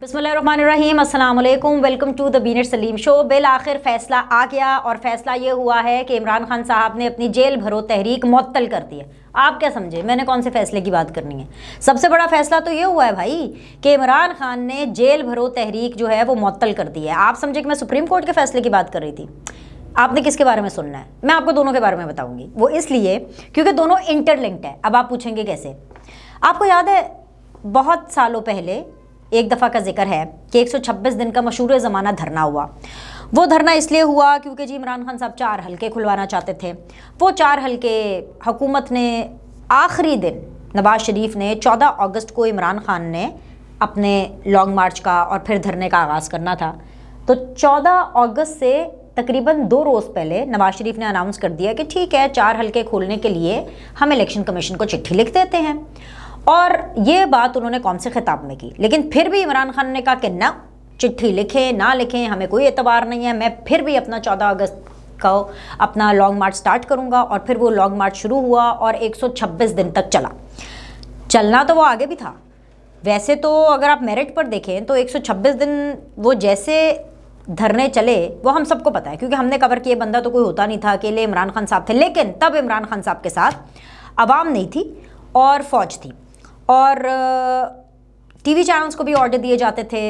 बिस्मिल्लाहिर्रहमानिर्रहीम, अस्सलाम वालेकुम, वेलकम टू द बीनेट सलीम शो। बिल आखिर फ़ैसला आ गया और फ़ैसला ये हुआ है कि इमरान खान साहब ने अपनी जेल भरो तहरीक मुअत्तल कर दी है। आप क्या समझे मैंने कौन से फ़ैसले की बात करनी है? सबसे बड़ा फ़ैसला तो ये हुआ है भाई कि इमरान खान ने जेल भरो तहरीक जो है वो मुअत्तल कर दी है। आप समझे कि मैं सुप्रीम कोर्ट के फ़ैसले की बात कर रही थी। आपने किसके बारे में सुनना है? मैं आपको दोनों के बारे में बताऊंगी। वो इसलिए क्योंकि दोनों इंटरलिंक्ड है। अब आप पूछेंगे कैसे? आपको याद है बहुत सालों पहले एक दफ़ा का जिक्र है कि 126 दिन का मशहूर ज़माना धरना हुआ। वो धरना इसलिए हुआ क्योंकि जी इमरान खान साहब 4 हल्के खुलवाना चाहते थे। वो 4 हल्के हुकूमत ने आखिरी दिन नवाज़ शरीफ ने 14 अगस्त को इमरान खान ने अपने लॉन्ग मार्च का और फिर धरने का आगाज़ करना था। तो 14 अगस्त से तकरीबन 2 रोज़ पहले नवाज़ शरीफ ने अनाउंस कर दिया कि ठीक है 4 हल्के खोलने के लिए हम इलेक्शन कमीशन को चिट्ठी लिख देते हैं। और ये बात उन्होंने कौन से खिताब में की, लेकिन फिर भी इमरान खान ने कहा कि ना, चिट्ठी लिखें ना लिखें हमें कोई एतबार नहीं है, मैं फिर भी अपना 14 अगस्त को अपना लॉन्ग मार्च स्टार्ट करूंगा। और फिर वो लॉन्ग मार्च शुरू हुआ और 126 दिन तक चलना तो वो आगे भी था। वैसे तो अगर आप मेरिट पर देखें तो 126 दिन वो जैसे धरने चले वो हम सबको पता है, क्योंकि हमने कवर किए बंदा तो कोई होता नहीं था, अकेले इमरान खान साहब थे। लेकिन तब इमरान खान साहब के साथ अवाम नहीं थी और फ़ौज थी, और टीवी चैनल्स को भी ऑर्डर दिए जाते थे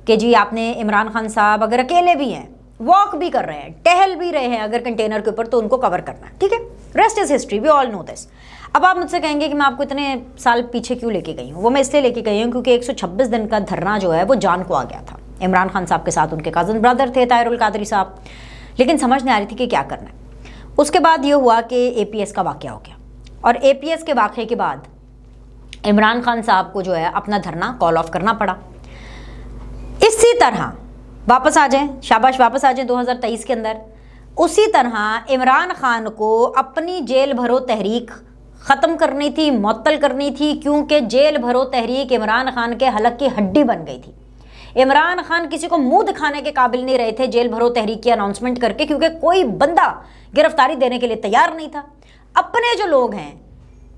कि जी आपने इमरान खान साहब अगर अकेले भी हैं, वॉक भी कर रहे हैं, टहल भी रहे हैं अगर कंटेनर के ऊपर, तो उनको कवर करना है। ठीक है, rest is history, we all know this. अब आप मुझसे कहेंगे कि मैं आपको इतने साल पीछे क्यों लेके गई हूँ? वो मैं इसलिए लेके गई हूँ क्योंकि 126 दिन का धरना जो है वो जान को आ गया था। इमरान खान साहब के साथ उनके कज़न ब्रदर थे ताहिरुल कादरी साहब, लेकिन समझ नहीं आ रही थी कि क्या करना है। उसके बाद ये हुआ कि APS का वाक़या हो गया, और APS के वाक़े के बाद इमरान खान साहब को जो है अपना धरना कॉल ऑफ करना पड़ा। इसी तरह वापस आ जाएं, शाबाश वापस आ जाएं 2023 के अंदर। उसी तरह इमरान खान को अपनी जेल भरो तहरीक ख़त्म करनी थी, मुअत्तल करनी थी, क्योंकि जेल भरो तहरीक इमरान खान के हलक की हड्डी बन गई थी। इमरान खान किसी को मुंह दिखाने के काबिल नहीं रहे थे जेल भरो तहरीक की अनाउंसमेंट करके, क्योंकि कोई बंदा गिरफ्तारी देने के लिए तैयार नहीं था। अपने जो लोग हैं,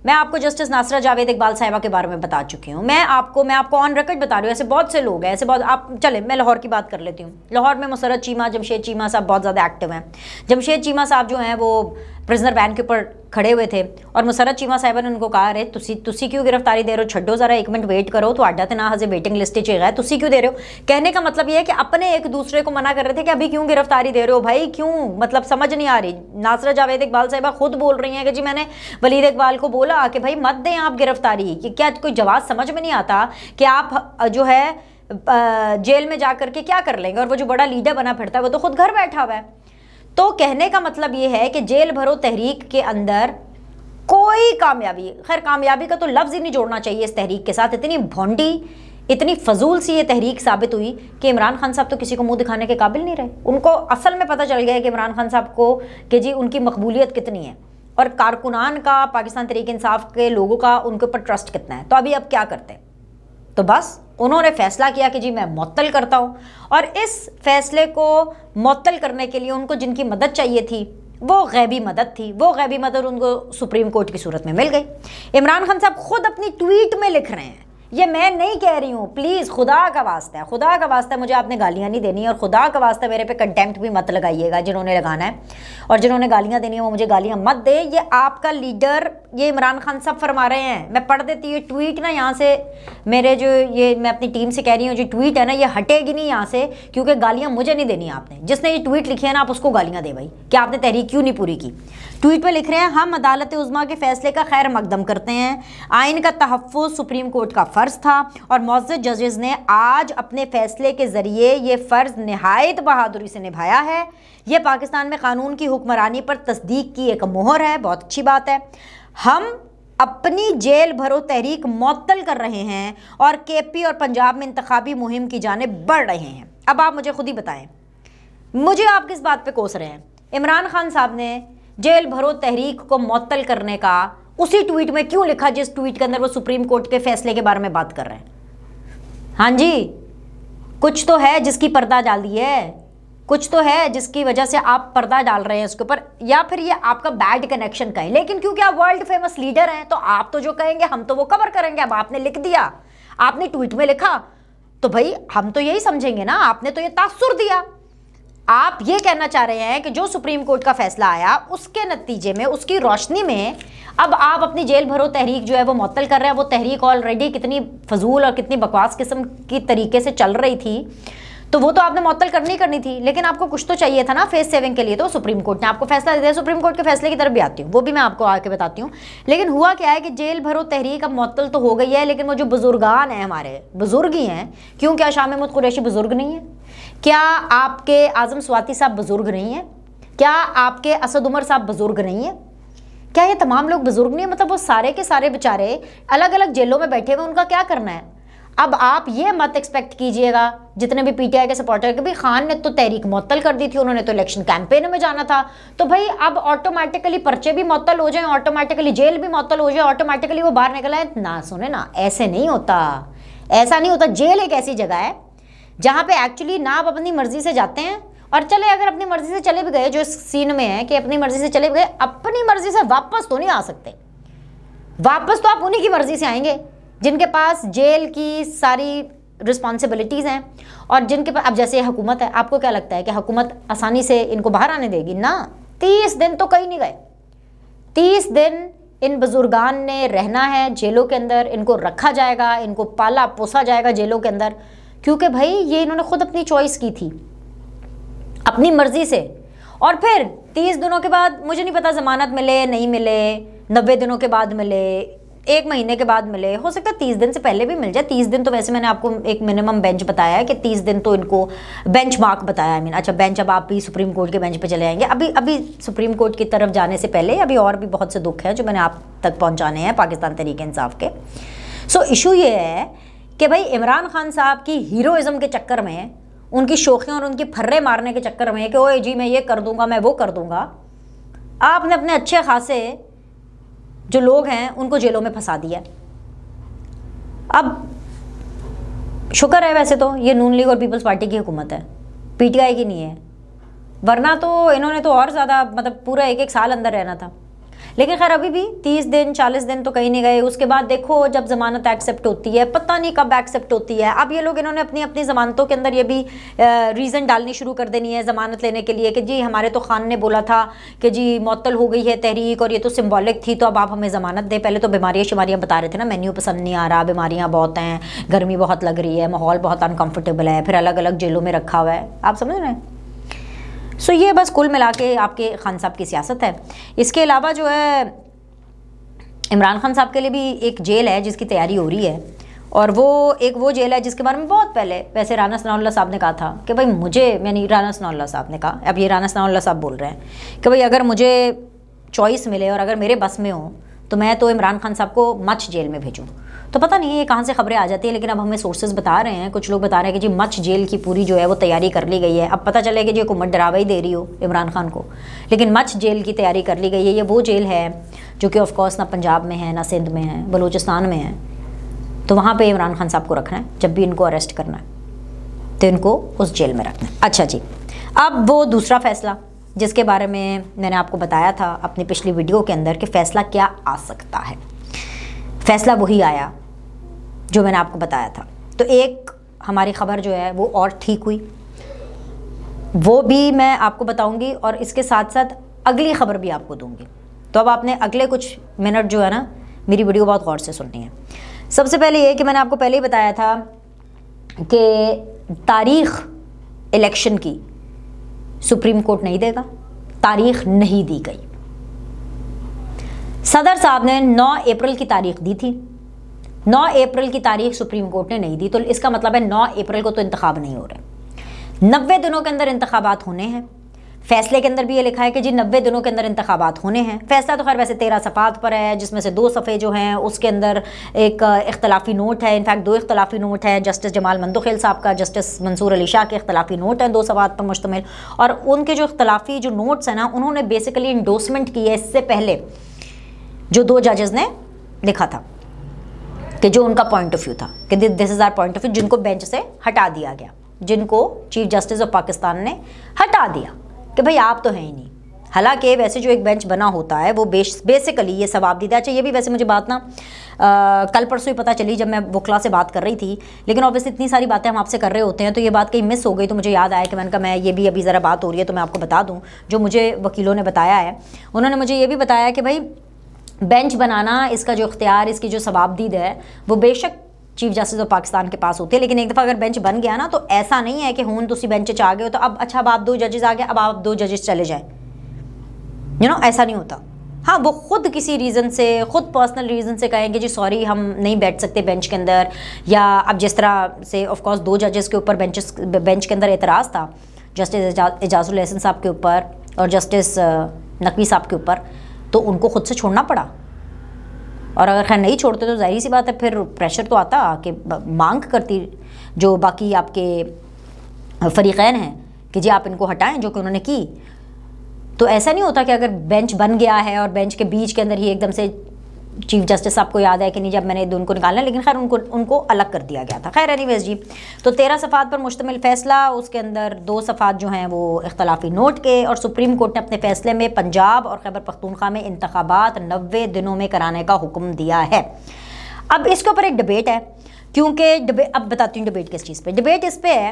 मैं आपको जस्टिस नासरा जावेद इकबाल साहिबा के बारे में बता चुकी हूँ, मैं आपको ऑन रिकॉर्ड बता रही हूँ। ऐसे बहुत से लोग हैं, ऐसे बहुत, आप चले मैं लाहौर की बात कर लेती हूँ। लाहौर में मुसरत चीमा, जमशेद चीमा साहब बहुत ज़्यादा एक्टिव हैं। जमशेद चीमा साहब जो हैं वो प्रिजनर वैन के ऊपर खड़े हुए थे, और मुसरत चीमा साहिबा ने उनको कहा, अरे तुसी क्यों गिरफ्तारी दे रहे हो, छड्डो ज़रा 1 मिनट वेट करो, तो आडा ना हजे वेटिंग लिस्ट च है, तुसी क्यों दे रहे हो? कहने का मतलब ये है कि अपने एक दूसरे को मना कर रहे थे कि अभी क्यों गिरफ्तारी दे रहे हो भाई, क्यों, मतलब समझ नहीं आ रही। नासरा जावेद इकबाल साहिबा खुद बोल रही हैं कि जी मैंने वलीद इकबाल को बोला कि भाई मत दें आप गिरफ्तारी, कि क्या कोई जवाब समझ में नहीं आता कि आप जो है जेल में जा करके क्या कर लेंगे, और वो जो बड़ा लीडर बना फिरता है वो तो खुद घर बैठा हुआ है। तो कहने का मतलब ये है कि जेल भरो तहरीक के अंदर कोई कामयाबी, खैर कामयाबी का तो लफ्ज़ ही नहीं जोड़ना चाहिए इस तहरीक के साथ, इतनी भोंडी, इतनी फजूल सी ये तहरीक साबित हुई कि इमरान खान साहब तो किसी को मुंह दिखाने के काबिल नहीं रहे। उनको असल में पता चल गया है कि इमरान खान साहब को कि जी उनकी मकबूलियत कितनी है, और कारकुनान का, पाकिस्तान तहरीक इंसाफ के लोगों का उनके ऊपर ट्रस्ट कितना है। तो अभी अब क्या करते हैं? तो बस उन्होंने फैसला किया कि जी मैं मुअत्तल करता हूँ, और इस फैसले को मुअत्तल करने के लिए उनको जिनकी मदद चाहिए थी वो गैबी मदद थी। वो गैबी मदद उनको सुप्रीम कोर्ट की सूरत में मिल गई। इमरान खान साहब खुद अपनी ट्वीट में लिख रहे हैं, ये मैं नहीं कह रही हूँ, प्लीज़ खुदा का वास्ता है, खुदा का वास्ता है, मुझे आपने गालियाँ नहीं देनी, और खुदा का वास्ता मेरे पे कंटेम्प्ट भी मत लगाइएगा जिन्होंने लगाना है, और जिन्होंने गालियाँ देनी है वो मुझे गालियाँ मत दे। ये आपका लीडर, ये इमरान खान साहब फरमा रहे हैं। मैं पढ़ देती हूँ ट्वीट ना, यहाँ से मेरे जो ये मैं अपनी टीम से कह रही हूँ, जो ट्वीट है ना ये हटेगी नहीं यहाँ से, क्योंकि गालियाँ मुझे नहीं देनी आपने। जिसने ये ट्वीट लिखी है ना आप उसको गालियाँ दे भाई कि आपने तहरीक क्यों नहीं पूरी की। ट्वीट पे लिख रहे हैं, हम अदालत उज़्मा के फैसले का खैर मकदम करते हैं। आइन का तहफ़्फ़ुज़ सुप्रीम कोर्ट का फ़र्ज़ था, और मुअज़्ज़ज़ जजेस ने आज अपने फैसले के ज़रिए ये फ़र्ज़ नहायत बहादुरी से निभाया है। ये पाकिस्तान में क़ानून की हुक्मरानी पर तस्दीक की एक मोहर है। बहुत अच्छी बात है। हम अपनी जेल भरो तहरीक मुअत्तल कर रहे हैं और KP और पंजाब में इंतखाबी मुहिम की जानिब बढ़ रहे हैं। अब आप मुझे खुद ही बताएं, मुझे आप किस बात पे कोस रहे हैं? इमरान खान साहब ने जेल भरो तहरीक को मुअत्तल करने का उसी ट्वीट में क्यों लिखा जिस ट्वीट के अंदर वो सुप्रीम कोर्ट के फैसले के बारे में बात कर रहे हैं? हाँ जी, कुछ तो है जिसकी पर्दा डाल दी है, कुछ तो है जिसकी वजह से आप पर्दा डाल रहे हैं उसके ऊपर, या फिर ये आपका बैड कनेक्शन का है। लेकिन क्योंकि आप वर्ल्ड फेमस लीडर हैं तो आप तो जो कहेंगे हम तो वो कवर करेंगे। अब आपने लिख दिया, आपने ट्वीट में लिखा, तो भाई हम तो यही समझेंगे ना, आपने तो ये तासुर दिया। आप ये कहना चाह रहे हैं कि जो सुप्रीम कोर्ट का फैसला आया उसके नतीजे में, उसकी रोशनी में अब आप अपनी जेल भरो तहरीक जो है वो मुअत्तल कर रहे हैं। वो तहरीक ऑलरेडी कितनी फजूल और कितनी बकवास किस्म की तरीके से चल रही थी, तो वो तो आपने मुअत्तल करनी थी, लेकिन आपको कुछ तो चाहिए था ना फेस सेविंग के लिए। तो सुप्रीम कोर्ट ने आपको फैसला दे दिया। सुप्रीम कोर्ट के फैसले की तरफ भी आती हूँ, वो भी मैं आपको आके बताती हूँ। लेकिन हुआ क्या है कि जेल भरो तहरीक अब मुअत्तल तो हो गई है, लेकिन वो जो बुजुर्गान हैं, हमारे बुजुर्ग ही हैं। क्यों, क्या शाह महमूद कुरैशी बुजुर्ग नहीं है? क्या आपके आजम स्वाति साहब बुजुर्ग नहीं है? क्या आपके असद उमर साहब बुजुर्ग नहीं है? क्या ये तमाम लोग बुजुर्ग नहीं है? मतलब वो सारे के सारे बेचारे अलग अलग जेलों में बैठे हुए, उनका क्या करना है? अब आप ये मत एक्सपेक्ट कीजिएगा, जितने भी पीटीआई के सपोर्टर के, भाई खान ने तो तहरीक मुअत्तल कर दी थी, उन्होंने तो इलेक्शन कैंपेन में जाना था, तो भाई अब ऑटोमेटिकली पर्चे भी मुअत्तल हो जाए, ऑटोमेटिकली जेल भी मुअत्तल हो जाए, ऑटोमेटिकली वो बाहर निकल आए। ना सुने ना, ऐसे नहीं होता, ऐसा नहीं होता। जेल एक ऐसी जगह है जहाँ पे एक्चुअली ना आप अपनी मर्जी से जाते हैं, और चले अगर अपनी मर्जी से चले भी गए, जो इस सीन में है कि अपनी मर्जी से चले भी गए, अपनी मर्जी से वापस तो नहीं आ सकते। वापस तो आप उन्हीं की मर्जी से आएंगे जिनके पास जेल की सारी रिस्पॉन्सिबिलिटीज़ हैं, और जिनके पास, अब जैसे हुकूमत है, आपको क्या लगता है कि हुकूमत आसानी से इनको बाहर आने देगी? ना, 30 दिन तो कहीं नहीं गए। 30 दिन इन बुजुर्गान ने रहना है जेलों के अंदर, इनको रखा जाएगा, इनको पाला पोसा जाएगा जेलों के अंदर, क्योंकि भाई ये इन्होंने खुद अपनी चॉइस की थी, अपनी मर्जी से। और फिर 30 दिनों के बाद, मुझे नहीं पता जमानत मिले नहीं मिले, 90 दिनों के बाद मिले, 1 महीने के बाद मिले, हो सकता है 30 दिन से पहले भी मिल जाए। 30 दिन तो वैसे मैंने आपको एक मिनिमम बेंच बताया है कि 30 दिन तो इनको बेंच मार्क बताया है। अच्छा बेंच, अब आप भी सुप्रीम कोर्ट के बेंच पे चले आएंगे। अभी सुप्रीम कोर्ट की तरफ जाने से पहले अभी और भी बहुत से दुख हैं जो मैंने आप तक पहुँचाने हैं पाकिस्तान तहरीक इंसाफ के। सो इशू ये है कि भाई इमरान खान साहब की हीरोइज़्म के चक्कर में, उनकी शोखियों और उनकी फर्रे मारने के चक्कर में कि ओए जी मैं ये कर दूंगा, मैं वो कर दूंगा, आपने अपने अच्छे खासे जो लोग हैं उनको जेलों में फंसा दिया। अब शुक्र है वैसे तो ये नून लीग और पीपल्स पार्टी की हुकूमत है, पीटीआई की नहीं है, वरना तो इन्होंने तो और ज़्यादा, मतलब पूरा 1-1 साल अंदर रहना था। लेकिन खैर अभी भी 30 दिन 40 दिन तो कहीं नहीं गए। उसके बाद देखो जब ज़मानत एक्सेप्ट होती है, पता नहीं कब एक्सेप्ट होती है। अब ये लोग, इन्होंने अपनी अपनी ज़मानतों के अंदर ये भी रीज़न डालनी शुरू कर देनी है ज़मानत लेने के लिए कि जी हमारे तो खान ने बोला था कि जी मुअत्तल हो गई है तहरीक और ये तो सिम्बॉलिक थी, तो अब आप हमें ज़मानत दें। पहले तो बीमारियाँ शिमारियाँ बता रहे थे ना, मेन्यू पसंद नहीं आ रहा, बीमारियाँ बहुत हैं, गर्मी बहुत लग रही है, माहौल बहुत अनकम्फर्टेबल है, फिर अलग अलग जेलों में रखा हुआ है। आप समझ रहे हैं? सो ये बस कुल मिला के आपके खान साहब की सियासत है। इसके अलावा जो है इमरान खान साहब के लिए भी एक जेल है जिसकी तैयारी हो रही है, और वो जेल है जिसके बारे में बहुत पहले वैसे राना सनाउल्लाह साहब ने कहा था कि भाई मुझे, यानी राना सनाउल्लाह साहब ने कहा, अब ये राना सनाउल्लाह साहब बोल रहे हैं कि भाई अगर मुझे चॉइस मिले और अगर मेरे बस में हो तो मैं तो इमरान खान साहब को मच जेल में भेजूँ। तो पता नहीं ये कहाँ से खबरें आ जाती हैं, लेकिन अब हमें सोर्सेज बता रहे हैं, कुछ लोग बता रहे हैं कि जी मच जेल की पूरी जो है वो तैयारी कर ली गई है। अब पता चले कि जी हुकूमत डरावा ही दे रही हो इमरान खान को, लेकिन मच जेल की तैयारी कर ली गई है। ये वो जेल है जो कि ऑफकोर्स ना पंजाब में है, ना सिंध में है, बलूचिस्तान में है। तो वहाँ पर इमरान खान साहब को रखना है, जब भी इनको अरेस्ट करना है तो इनको उस जेल में रखना है। अच्छा जी, अब वो दूसरा फैसला जिसके बारे में मैंने आपको बताया था अपनी पिछली वीडियो के अंदर कि फ़ैसला क्या आ सकता है, फ़ैसला वही आया जो मैंने आपको बताया था। तो एक हमारी ख़बर जो है वो और ठीक हुई, वो भी मैं आपको बताऊंगी, और इसके साथ साथ अगली ख़बर भी आपको दूंगी। तो अब आपने अगले कुछ मिनट जो है ना मेरी वीडियो बहुत गौर से सुननी है। सबसे पहले ये कि मैंने आपको पहले ही बताया था कि तारीख़ इलेक्शन की सुप्रीम कोर्ट नहीं देगा, तारीख नहीं दी गई। सदर साहब ने 9 अप्रैल की तारीख दी थी, 9 अप्रैल की तारीख सुप्रीम कोर्ट ने नहीं दी, तो इसका मतलब है 9 अप्रैल को तो इंतखाब नहीं हो रहे। 90 दिनों के अंदर इंतखाबात होने हैं। फैसले के अंदर भी ये लिखा है कि जी 90 दिनों के अंदर इंतखाबात होने हैं। फैसला तो खैर वैसे 13 सफ़ात पर है, जिसमें से 2 सफ़े जो हैं उसके अंदर एक इख्तलाफी नोट है, इनफैक्ट 2 इख्तलाफी नोट है, जस्टिस जमाल मंदोखेल साहब का, जस्टिस मंसूर अली शाह के इख्तलाफी नोट हैं 2 सफ़ात पर मुश्तमिल। और उनके जो इख्तलाफी जो नोट्स हैं ना, उन्होंने बेसिकली इंडोर्समेंट की है इससे पहले जो 2 जजेस ने लिखा था कि जो उनका पॉइंट ऑफ व्यू था कि this is our point of view, जिनको बेंच से हटा दिया गया, जिनको चीफ जस्टिस ऑफ पाकिस्तान ने हटा दिया कि भाई आप तो हैं ही नहीं, हालांकि वैसे जो एक बेंच बना होता है वो बेसिकली ये सवाबदीदा। अच्छा, ये भी वैसे मुझे बात ना कल परसों ही पता चली जब मैं बुकला से बात कर रही थी, लेकिन ऑब्वियसली इतनी सारी बातें हम आपसे कर रहे होते हैं तो ये बात कहीं मिस हो गई, तो मुझे याद आया कि मैंने कहा मैं ये भी अभी ज़रा बात हो रही है तो मैं आपको बता दूँ। जो मुझे वकीलों ने बताया है, उन्होंने मुझे ये भी बताया कि भाई बेंच बनाना, इसका जो इख्तियार, इसकी जो सवाबदीद है वो बेशक चीफ जस्टिस ऑफ पाकिस्तान के पास होते हैं, लेकिन एक दफ़ा अगर बेंच बन गया ना तो ऐसा नहीं है कि हूँ तो उसी बेंच आ गए हो तो अब अच्छा अब आप 2 जजेस आ गए, अब आप 2 जजेस चले जाएं, ऐसा नहीं होता। हाँ, वो खुद किसी रीज़न से, खुद पर्सनल रीज़न से कहेंगे जी सॉरी हम नहीं बैठ सकते बेंच के अंदर, या अब जिस तरह से ऑफ कोर्स 2 जजेस के ऊपर बेंच के अंदर एतराज़ था, जस्टिस एजाजुल एहसन साहब के ऊपर और जस्टिस नकवी साहब के ऊपर, तो उनको खुद से छोड़ना पड़ा। और अगर खैर नहीं छोड़ते तो जाहिर सी बात है फिर प्रेशर तो आता कि मांग करती जो बाकी आपके फरीक़ैन हैं कि जी आप इनको हटाएं, जो कि उन्होंने की। तो ऐसा नहीं होता कि अगर बेंच बन गया है और बेंच के बीच के अंदर ही एकदम से चीफ जस्टिस साहब को याद है कि नहीं जब मैंने उनको निकालना, लेकिन खैर उनको अलग कर दिया गया था। खैर एनीवेज जी, तो 13 सफ़ात पर मुश्तमिल फ़ैसला, उसके अंदर 2 सफ़ात जो हैं वो इख्तलाफी नोट के, और सुप्रीम कोर्ट ने अपने फ़ैसले में पंजाब और खैबर पख्तूनख्वा में इंतखाबात 90 दिनों में कराने का हुक्म दिया है। अब इसके ऊपर एक डिबेट है, क्योंकि अब बताती हूँ डिबेट किस चीज़ पर। डिबेट इस पर है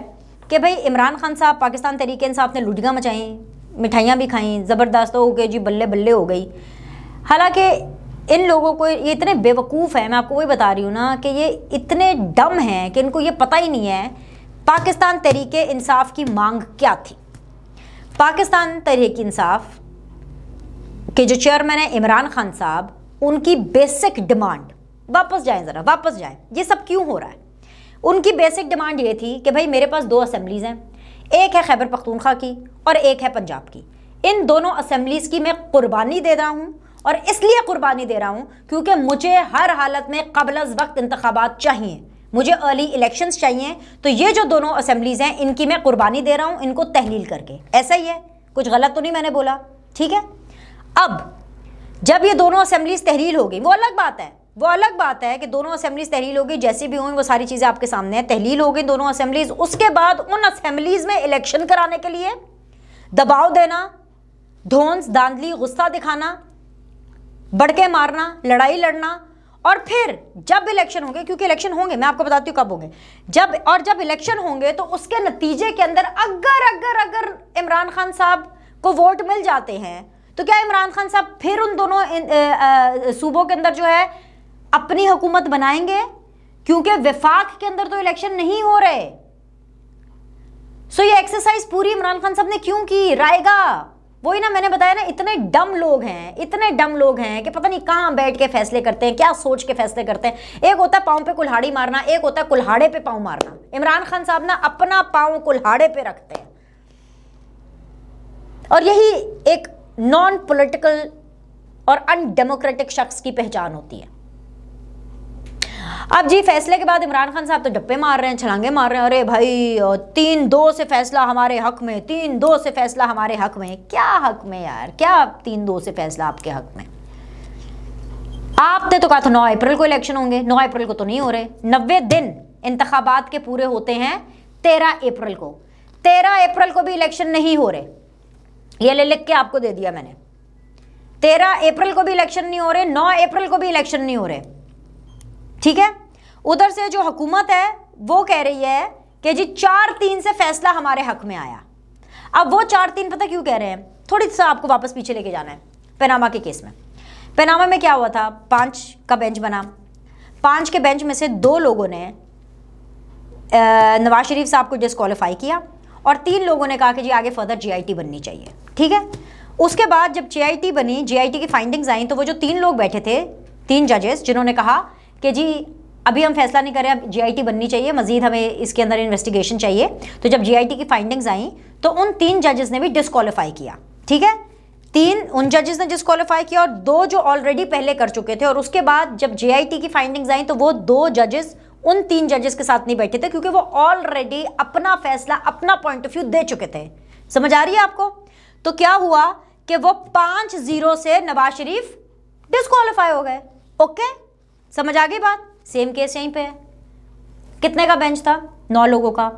कि भाई इमरान खान साहब, पाकिस्तान तहरीक-ए-इंसाफ ने लुटियाँ मचाई, मिठाइयाँ भी खाई, ज़बरदस्त हो गई जी, बल्ले बल्ले हो गई। हालांकि इन लोगों को ये इतने बेवकूफ़ हैं, मैं आपको वही बता रही हूँ ना कि ये इतने डम हैं कि इनको ये पता ही नहीं है पाकिस्तान तहरीक-ए-इंसाफ की मांग क्या थी। पाकिस्तान तहरीक-ए-इंसाफ के जो चेयरमैन है इमरान खान साहब, उनकी बेसिक डिमांड, वापस जाएं ज़रा, वापस जाएं, ये सब क्यों हो रहा है। उनकी बेसिक डिमांड ये थी कि भाई मेरे पास 2 असम्बलीज़ हैं, एक है खैबर पख्तूनख्वा की और एक है पंजाब की। इन दोनों असम्बलीज़ की मैं कुर्बानी दे रहा हूँ, और इसलिए कुर्बानी दे रहा हूँ क्योंकि मुझे हर हालत में क़ब्ल अज़ वक्त इंतखाबात चाहिए, मुझे अर्ली इलेक्शंस चाहिए। तो ये जो दोनों असेंबलीज़ हैं इनकी मैं कुर्बानी दे रहा हूँ, इनको तहलील करके। ऐसा ही है, कुछ गलत तो नहीं मैंने बोला, ठीक है। अब जब ये दोनों असेंबलीज़ तहलील हो गई, वो अलग बात है, वो अलग बात है कि दोनों असेंबलीज़ तहलील हो गई, जैसी भी हुई वो सारी चीज़ें आपके सामने हैं। तहलील हो गई दोनों असेंबलीज़, उसके बाद उन असेंबलीज़ में इलेक्शन कराने के लिए दबाव देना, धौंस धांधली, गुस्सा दिखाना, बड़के मारना, लड़ाई लड़ना, और फिर जब इलेक्शन होंगे, क्योंकि इलेक्शन होंगे, मैं आपको बताती हूँ कब होंगे, जब इलेक्शन होंगे तो उसके नतीजे के अंदर अगर इमरान खान साहब को वोट मिल जाते हैं तो क्या इमरान खान साहब फिर उन दोनों सूबों के अंदर जो है अपनी हुकूमत बनाएंगे, क्योंकि वफाक के अंदर तो इलेक्शन नहीं हो रहे। सो ये एक्सरसाइज पूरी इमरान खान साहब ने क्यों की, रायगा वही ना मैंने बताया ना, इतने डम लोग हैं, इतने डम लोग हैं कि पता नहीं कहाँ बैठ के फैसले करते हैं, क्या सोच के फैसले करते हैं। एक होता है पाँव पे कुल्हाड़ी मारना, एक होता है कुल्हाड़े पे पाँव मारना। इमरान खान साहब ना अपना पाँव कुल्हाड़े पे रखते हैं, और यही एक नॉन पॉलिटिकल और अनडेमोक्रेटिक शख्स की पहचान होती है। अब जी फैसले के बाद इमरान खान साहब तो डप्पे मार रहे हैं, छलांगे मार रहे हैं, अरे भाई 3-2 से फैसला हमारे हक में, 3-2 से फैसला हमारे हक में। क्या हक में यार, क्या 3-2 से फैसला आपके हक में? आपने तो कहा था 9 अप्रैल को इलेक्शन होंगे, 9 अप्रैल को तो नहीं हो रहे। 90 दिन इंतखाबात के पूरे होते हैं 13 अप्रैल को, 13 अप्रैल को भी इलेक्शन नहीं हो रहे। ये लिख के आपको दे दिया मैंने, 13 अप्रैल को भी इलेक्शन नहीं हो रहे, 9 अप्रैल को भी इलेक्शन नहीं हो रहे, ठीक है। उधर से जो हुकूमत है वो कह रही है कि जी 4-3 से फैसला हमारे हक में आया। अब वो 4-3 पता क्यों कह रहे हैं, थोड़ी सा आपको वापस पीछे लेके जाना है। पनामा के केस में, पनामा में क्या हुआ था, 5 का बेंच बना, 5 के बेंच में से 2 लोगों ने नवाज शरीफ साहब को डिस्क्वालीफाई किया, और 3 लोगों ने कहा कि जी आगे फर्दर GIT बननी चाहिए, ठीक है। उसके बाद जब GIT बनी, GIT की फाइंडिंग्स आई, तो वो जो 3 लोग बैठे थे, 3 जजेस, जिन्होंने कहा कि जी अभी हम फैसला नहीं करें, अब GIT बननी चाहिए, मजीद हमें इसके अंदर इन्वेस्टिगेशन चाहिए। तो जब GIT की फाइंडिंग्स आई तो उन 3 जजेस ने भी डिस्क्वालीफाई किया, ठीक है। 3 उन जजेस ने डिस्क्वालीफाई किया और 2 जो ऑलरेडी पहले कर चुके थे। और उसके बाद जब GIT की फाइंडिंग्स आई तो वो 2 जजेस उन 3 जजेस के साथ नहीं बैठे थे, क्योंकि वो ऑलरेडी अपना फैसला, अपना पॉइंट ऑफ व्यू दे चुके थे। समझ आ रही है आपको? तो क्या हुआ कि वो 5-0 से नवाज शरीफ डिस्क्वालीफाई हो गए। ओके, समझ आ गई बात? सेम केस यहीं पे है। कितने का बेंच था? 9 लोगों का।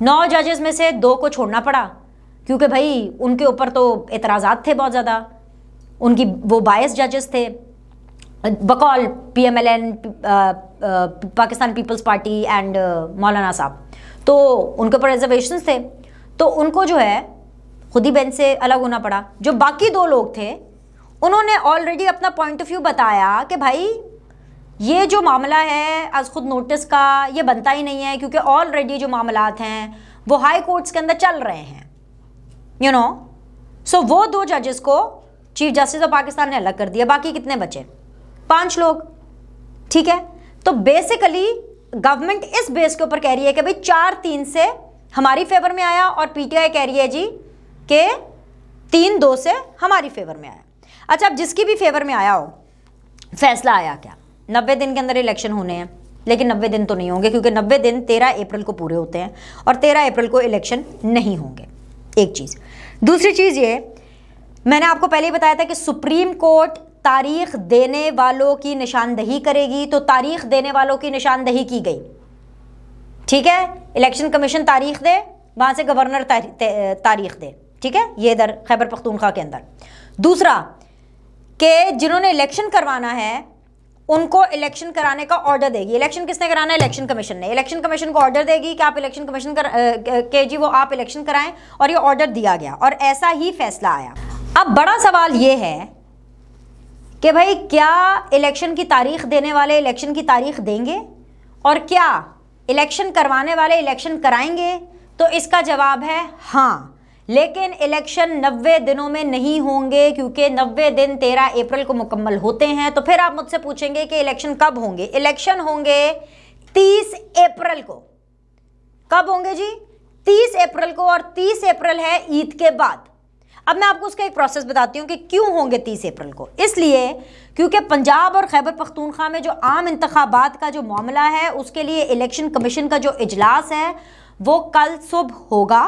9 जजेस में से 2 को छोड़ना पड़ा, क्योंकि भाई उनके ऊपर तो एतराज़ात थे बहुत ज़्यादा, उनकी वो बायस जजेस थे बकौल PMLN, Pakistan Peoples Party and मौलाना साहब, तो उनके ऊपर रिजर्वेशंस थे, तो उनको जो है खुद ही बेंच से अलग होना पड़ा। जो बाकी 2 लोग थे उन्होंने ऑलरेडी अपना पॉइंट ऑफ व्यू बताया कि भाई ये जो मामला है आज खुद नोटिस का ये बनता ही नहीं है, क्योंकि ऑलरेडी जो मामलात हैं वो हाई कोर्ट्स के अंदर चल रहे हैं, यू नो। सो वो 2 जजेस को चीफ जस्टिस ऑफ पाकिस्तान ने अलग कर दिया। बाकी कितने बचे? 5 लोग, ठीक है। तो बेसिकली गवर्नमेंट इस बेस के ऊपर कह रही है कि भाई 4-3 से हमारी फेवर में आया, और PTI कह रही है जी कि 3-2 से हमारी फेवर में आया। अच्छा, अब जिसकी भी फेवर में आया हो, फैसला आया क्या? 90 दिन के अंदर इलेक्शन होने हैं, लेकिन 90 दिन तो नहीं होंगे, क्योंकि 90 दिन 13 अप्रैल को पूरे होते हैं और 13 अप्रैल को इलेक्शन नहीं होंगे। एक चीज़। दूसरी चीज़ ये, मैंने आपको पहले ही बताया था कि सुप्रीम कोर्ट तारीख देने वालों की निशानदही करेगी, तो तारीख देने वालों की निशानदही की गई, ठीक है। इलेक्शन कमीशन तारीख दे, वहाँ से गवर्नर तारीख दे, ठीक है। ये इधर खैबर पख्तूनख्वा के अंदर। दूसरा कि जिन्होंने इलेक्शन करवाना है उनको इलेक्शन कराने का ऑर्डर देगी। इलेक्शन किसने कराना है? इलेक्शन कमीशन ने। इलेक्शन कमीशन को ऑर्डर देगी कि आप इलेक्शन कमीशन के जी वो आप इलेक्शन कराएं, और ये ऑर्डर दिया गया और ऐसा ही फैसला आया। अब बड़ा सवाल ये है कि भाई क्या इलेक्शन की तारीख देने वाले इलेक्शन की तारीख देंगे, और क्या इलेक्शन करवाने वाले इलेक्शन कराएंगे? तो इसका जवाब है हाँ, लेकिन इलेक्शन 90 दिनों में नहीं होंगे, क्योंकि 90 दिन 13 अप्रैल को मुकम्मल होते हैं। तो फिर आप मुझसे पूछेंगे कि इलेक्शन कब होंगे? इलेक्शन होंगे 30 अप्रैल को। कब होंगे जी? 30 अप्रैल को, और 30 अप्रैल है ईद के बाद। अब मैं आपको उसका एक प्रोसेस बताती हूँ कि क्यों होंगे 30 अप्रैल को। इसलिए क्योंकि पंजाब और खैबर पख्तूनख्वा में जो आम इंतखाबात का जो मामला है, उसके लिए इलेक्शन कमीशन का जो इजलास है वो कल सुबह होगा।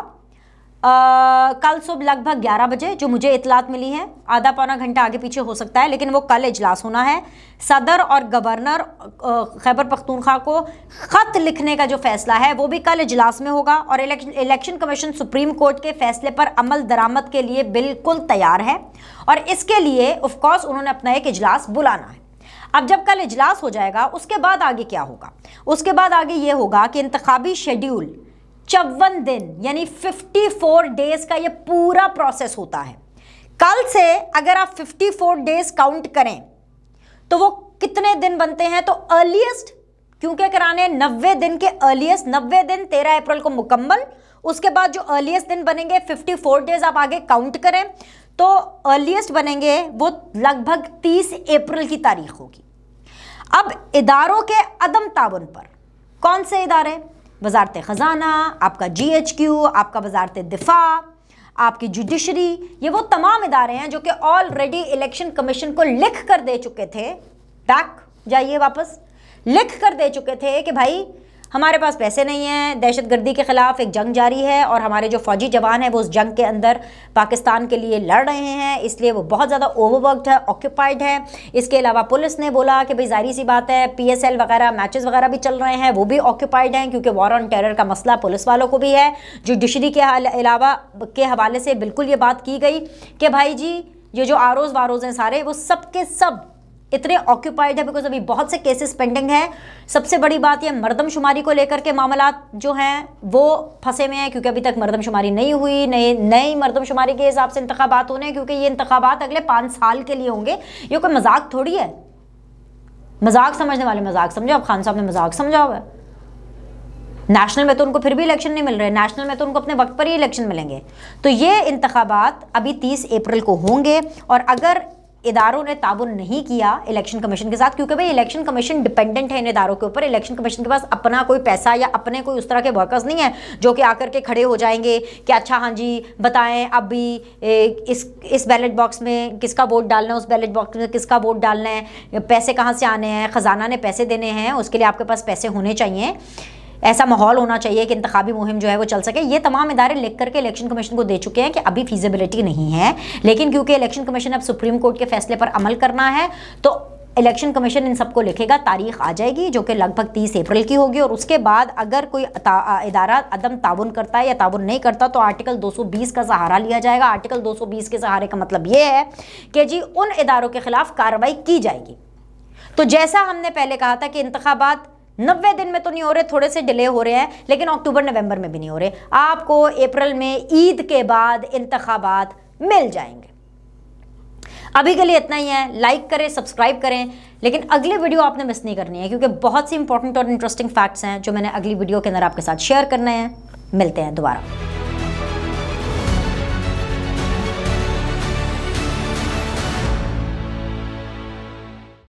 कल सुबह लगभग 11 बजे, जो मुझे इतलात मिली है, आधा पौना घंटा आगे पीछे हो सकता है, लेकिन वो कल इजलास होना है। सदर और गवर्नर खैबर पख्तूनख्वा को ख़त लिखने का जो फैसला है वो भी कल इजलास में होगा, और इलेक्शन कमीशन सुप्रीम कोर्ट के फैसले पर अमल दरामद के लिए बिल्कुल तैयार है, और इसके लिए ऑफकोर्स उन्होंने अपना एक इजलास बुलाना है। अब जब कल इजलास हो जाएगा, उसके बाद आगे क्या होगा? उसके बाद आगे ये होगा कि इंतखाबी शेड्यूल 54 दिन यानी 54 डेज का ये पूरा प्रोसेस होता है। कल से अगर आप 54 डेज काउंट करें तो वो कितने दिन बनते हैं? तो अर्लीस्ट, क्योंकि कराने 90 दिन के अर्लीस्ट, 90 दिन 13 अप्रैल को मुकम्मल, उसके बाद जो अर्लीस्ट दिन बनेंगे 54 डेज आप आगे काउंट करें तो अर्लीस्ट बनेंगे वो लगभग 30 अप्रैल की तारीख होगी। अब इदारों के अदम ताबन पर, कौन से इदारे? वजारत ख़जाना, आपका GHQ, आपका वजारत दिफा, आपकी जुडिशरी, ये वो तमाम इदारे हैं जो कि ऑलरेडी इलेक्शन कमीशन को लिख कर दे चुके थे, बैक जाइए वापस, लिख कर दे चुके थे कि भाई हमारे पास पैसे नहीं हैं, दहशतगर्दी के ख़िलाफ़ एक जंग जारी है और हमारे जो फ़ौजी जवान हैं वो उस जंग के अंदर पाकिस्तान के लिए लड़ रहे हैं, इसलिए वो बहुत ज़्यादा ओवरवर्कड है, ऑक्यूपाइड है। इसके अलावा पुलिस ने बोला कि भाई ज़ाहिर सी बात है PSL वगैरह मैचेस वगैरह भी चल रहे हैं, वो भी ऑक्यूपाइड हैं, क्योंकि वॉर ऑन टेरर का मसला पुलिस वालों को भी है। जुडिशरी के अलावा के हवाले से बिल्कुल ये बात की गई कि भाई जी ये जो आरोज़ वारोज़ हैं सारे, वो सब के सब इतने ऑक्यूपाइड है बिकॉज अभी बहुत से केसेस पेंडिंग है। सबसे बड़ी बात यह मरदमशुमारी को लेकर के मामला जो हैं वो फंसे में हैं, क्योंकि अभी तक मरदमशुमारी नहीं हुई। नई मरदमशुमारी के हिसाब से इंतखाबात होने हैं, क्योंकि ये इंतखाबात अगले 5 साल के लिए होंगे। ये कोई मजाक थोड़ी है, मजाक समझने वाले मजाक समझो। अब खान साहब ने मजाक समझा हुआ है। नेशनल में तो उनको फिर भी इलेक्शन नहीं मिल रहे, नेशनल में तो उनको अपने वक्त पर ही इलेक्शन मिलेंगे। तो ये इंतखाबात अभी 30 अप्रैल को होंगे, और अगर इदारों ने ताबुन नहीं किया इलेक्शन कमीशन के साथ, क्योंकि भाई इलेक्शन कमीशन डिपेंडेंट है इन इदारों के ऊपर। इलेक्शन कमीशन के पास अपना कोई पैसा या अपने कोई उस तरह के वर्कर्स नहीं है जो कि आकर के खड़े हो जाएंगे कि अच्छा हाँ जी बताएं अभी इस बैलेट बॉक्स में किसका वोट डालना है, उस बैलेट बॉक्स में किसका वोट डालना है, पैसे कहाँ से आने हैं, ख़जाना ने पैसे देने हैं, उसके लिए आपके पास पैसे होने चाहिए, ऐसा माहौल होना चाहिए कि इंतखाबी मुहिम जो है वो चल सके। ये तमाम इदारे लिख करके इलेक्शन कमीशन को दे चुके हैं कि अभी फीजिबिलिटी नहीं है, लेकिन क्योंकि इलेक्शन कमीशन अब सुप्रीम कोर्ट के फैसले पर अमल करना है तो इलेक्शन कमीशन इन सबको लिखेगा, तारीख आ जाएगी जो कि लगभग 30 अप्रैल की होगी, और उसके बाद अगर कोई इदारा अदम ताउन करता है या ताउन नहीं करता तो आर्टिकल 220 का सहारा लिया जाएगा। आर्टिकल 220 के सहारे का मतलब ये है कि जी उन इदारों के खिलाफ कार्रवाई की जाएगी। तो जैसा हमने पहले कहा था कि इंतखाबात 90 दिन में तो नहीं हो रहे, थोड़े से डिले हो रहे हैं, लेकिन अक्टूबर नवंबर में भी नहीं हो रहे, आपको अप्रैल में ईद के बाद इंतखाबात मिल जाएंगे। अभी के लिए इतना ही है, लाइक करें, सब्सक्राइब करें, लेकिन अगली वीडियो आपने मिस नहीं करनी है क्योंकि बहुत सी इंपॉर्टेंट और इंटरेस्टिंग फैक्ट्स हैं जो मैंने अगली वीडियो के अंदर आपके साथ शेयर करने हैं। मिलते हैं दोबारा।